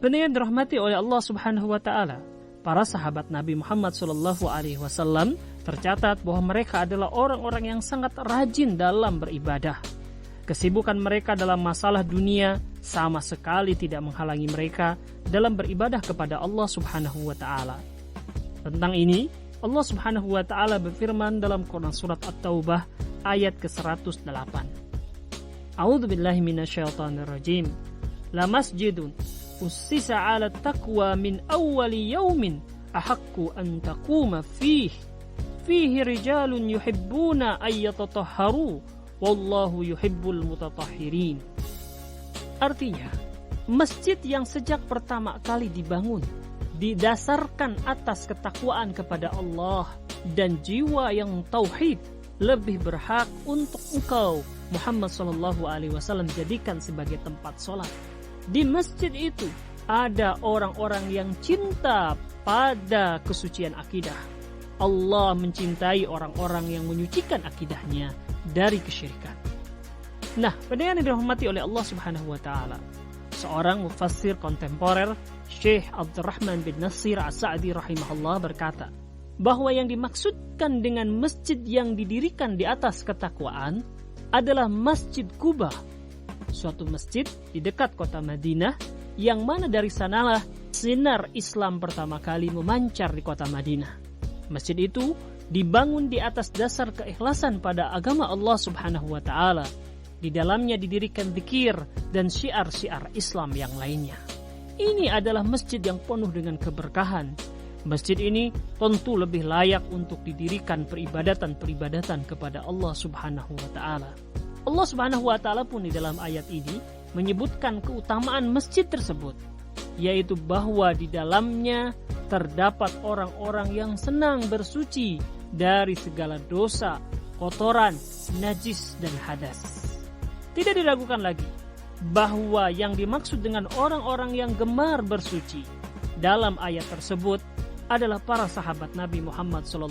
Pendengar dirahmati oleh Allah Subhanahu wa taala, para sahabat Nabi Muhammad SAW tercatat bahwa mereka adalah orang-orang yang sangat rajin dalam beribadah. Kesibukan mereka dalam masalah dunia sama sekali tidak menghalangi mereka dalam beribadah kepada Allah Subhanahu wa taala. Tentang ini, Allah Subhanahu wa taala berfirman dalam Quran surat At-Taubah ayat ke-108. A'udzu billahi minasyaitonir rajim. La masjidun ussisa 'ala taqwa min awwali yaumin ahaqqu an taquma fihi rijalun yuhibbuna ay yatatahharu wallahu yuhibbul mutatahhirin. Artinya, masjid yang sejak pertama kali dibangun didasarkan atas ketakwaan kepada Allah dan jiwa yang tauhid lebih berhak untuk engkau Muhammad SAW jadikan sebagai tempat sholat. Di masjid itu ada orang-orang yang cinta pada kesucian akidah. Allah mencintai orang-orang yang menyucikan akidahnya dari kesyirikan. Nah, pendengar yang dirahmati oleh Allah Subhanahu wa taala, seorang mufassir kontemporer, Syekh Abdurrahman bin Nasir As-Sa'di rahimahullah berkata, bahwa yang dimaksudkan dengan masjid yang didirikan di atas ketakwaan adalah Masjid Quba, suatu masjid di dekat kota Madinah, yang mana dari sanalah sinar Islam pertama kali memancar di kota Madinah. Masjid itu dibangun di atas dasar keikhlasan pada agama Allah Subhanahu wa taala. Di dalamnya didirikan zikir dan syiar-syiar Islam yang lainnya. Ini adalah masjid yang penuh dengan keberkahan. Masjid ini tentu lebih layak untuk didirikan peribadatan-peribadatan kepada Allah Subhanahu wa taala. Allah Subhanahu wa taala pun di dalam ayat ini menyebutkan keutamaan masjid tersebut, yaitu bahwa di dalamnya terdapat orang-orang yang senang bersuci dari segala dosa, kotoran, najis, dan hadas. Tidak diragukan lagi bahwa yang dimaksud dengan orang-orang yang gemar bersuci dalam ayat tersebut adalah para sahabat Nabi Muhammad SAW.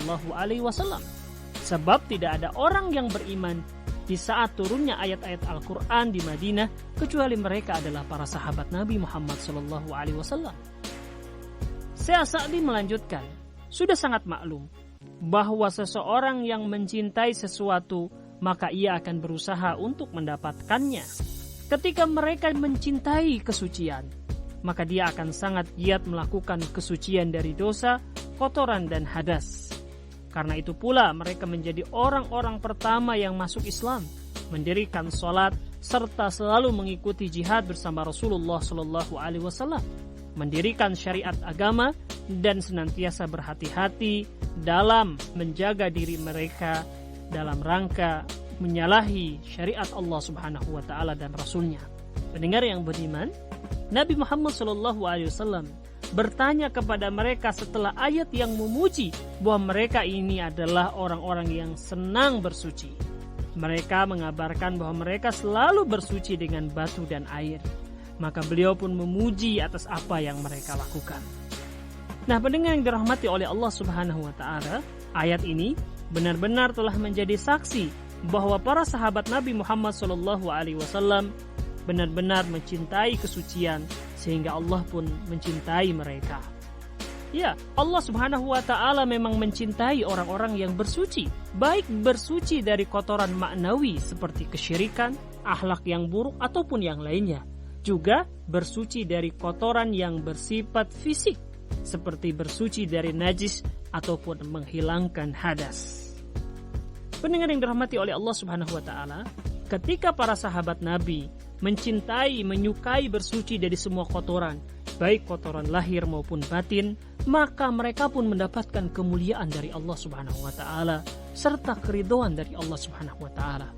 Sebab tidak ada orang yang beriman di saat turunnya ayat-ayat Al-Quran di Madinah kecuali mereka adalah para sahabat Nabi Muhammad SAW. Syekh Sa'di melanjutkan, sudah sangat maklum bahwa seseorang yang mencintai sesuatu maka ia akan berusaha untuk mendapatkannya. Ketika mereka mencintai kesucian, maka dia akan sangat giat melakukan kesucian dari dosa, kotoran, dan hadas. Karena itu pula mereka menjadi orang-orang pertama yang masuk Islam, mendirikan sholat, serta selalu mengikuti jihad bersama Rasulullah SAW, mendirikan syariat agama, dan senantiasa berhati-hati dalam menjaga diri mereka dalam rangka menyalahi syariat Allah Subhanahu wa taala dan Rasulnya. Pendengar yang beriman, Nabi Muhammad SAW bertanya kepada mereka setelah ayat yang memuji bahwa mereka ini adalah orang-orang yang senang bersuci. Mereka mengabarkan bahwa mereka selalu bersuci dengan batu dan air. Maka beliau pun memuji atas apa yang mereka lakukan. Nah, pendengar yang dirahmati oleh Allah Subhanahu wa taala, ayat ini benar-benar telah menjadi saksi bahwa para sahabat Nabi Muhammad SAW benar-benar mencintai kesucian sehingga Allah pun mencintai mereka. Ya, Allah Subhanahu wa taala memang mencintai orang-orang yang bersuci, baik bersuci dari kotoran maknawi seperti kesyirikan, akhlak yang buruk ataupun yang lainnya. Juga bersuci dari kotoran yang bersifat fisik seperti bersuci dari najis ataupun menghilangkan hadas. Pendengar yang dirahmati oleh Allah Subhanahu wa taala, ketika para sahabat Nabi mencintai, menyukai bersuci dari semua kotoran, baik kotoran lahir maupun batin, maka mereka pun mendapatkan kemuliaan dari Allah Subhanahu wa taala serta keridhaan dari Allah Subhanahu wa taala.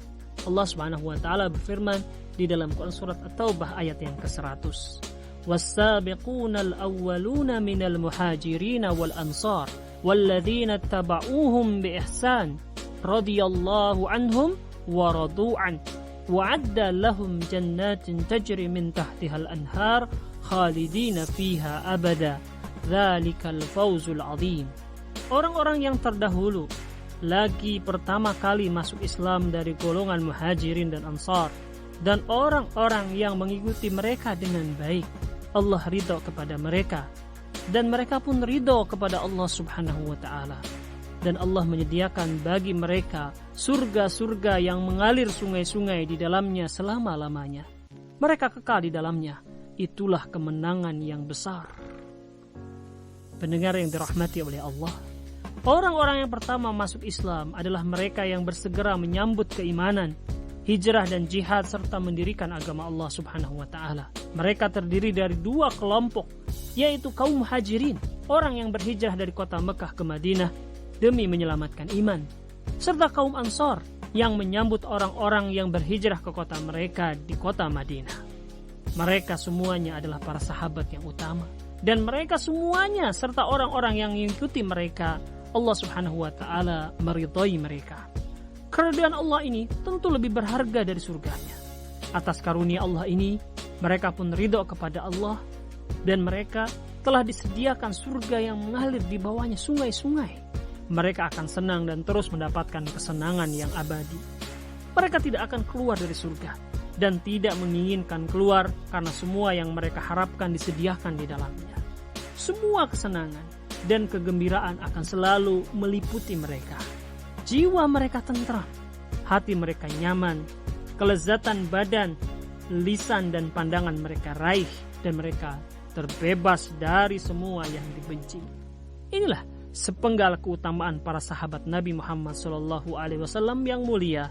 Allah Subhanahu wa taala berfirman di dalam Quran surat At-Taubah ayat yang ke-100. Was-sabiqunal awwaluna minal muhajirin wal ansar walladzina tabauhum bi ihsan radhiyallahu anhum wa radu an wa'adda lahum jannatin tajri min tahtihal anhar khalidina fiha abada dzalikal fawzul azim. Orang-orang yang terdahulu lagi pertama kali masuk Islam dari golongan muhajirin dan ansar, dan orang-orang yang mengikuti mereka dengan baik, Allah ridho kepada mereka, dan mereka pun ridho kepada Allah Subhanahu wa Ta'ala. Dan Allah menyediakan bagi mereka surga-surga yang mengalir sungai-sungai di dalamnya selama-lamanya. Mereka kekal di dalamnya. Itulah kemenangan yang besar. Pendengar yang dirahmati oleh Allah, orang-orang yang pertama masuk Islam adalah mereka yang bersegera menyambut keimanan, hijrah dan jihad serta mendirikan agama Allah Subhanahu wa Ta'ala. Mereka terdiri dari dua kelompok, yaitu kaum muhajirin, orang yang berhijrah dari kota Mekah ke Madinah demi menyelamatkan iman, serta kaum Ansor yang menyambut orang-orang yang berhijrah ke kota mereka di kota Madinah. Mereka semuanya adalah para sahabat yang utama, dan mereka semuanya serta orang-orang yang mengikuti mereka, Allah Subhanahu wa Ta'ala meridhai mereka. Keridhaan Allah ini tentu lebih berharga dari surganya. Atas karunia Allah ini, mereka pun ridho kepada Allah, dan mereka telah disediakan surga yang mengalir di bawahnya sungai-sungai. Mereka akan senang dan terus mendapatkan kesenangan yang abadi. Mereka tidak akan keluar dari surga dan tidak menginginkan keluar karena semua yang mereka harapkan disediakan di dalamnya. Semua kesenangan dan kegembiraan akan selalu meliputi mereka. Jiwa mereka tentram, hati mereka nyaman, kelezatan badan, lisan dan pandangan mereka raih, dan mereka terbebas dari semua yang dibenci. Inilah sepenggal keutamaan para sahabat Nabi Muhammad SAW yang mulia,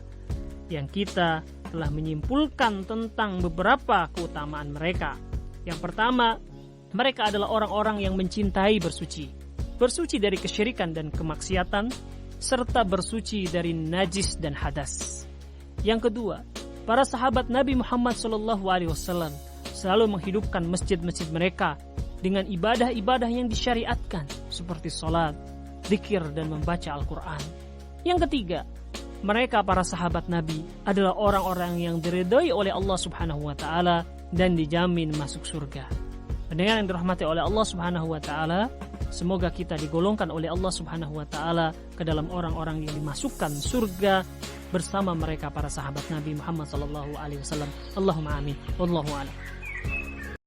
yang kita telah menyimpulkan tentang beberapa keutamaan mereka. Yang pertama, mereka adalah orang-orang yang mencintai bersuci dari kesyirikan dan kemaksiatan, serta bersuci dari najis dan hadas. Yang kedua, para sahabat Nabi Muhammad SAW selalu menghidupkan masjid-masjid mereka dengan ibadah-ibadah yang disyariatkan seperti sholat, zikir, dan membaca Al-Quran. Yang ketiga, mereka para sahabat Nabi adalah orang-orang yang diridhai oleh Allah Subhanahu wa Ta'ala dan dijamin masuk surga. Pendengar yang dirahmati oleh Allah Subhanahu wa Ta'ala, semoga kita digolongkan oleh Allah Subhanahu wa Ta'ala ke dalam orang-orang yang dimasukkan surga bersama mereka para sahabat Nabi Muhammad SAW. Allahumma amin. Wallahu a'lam.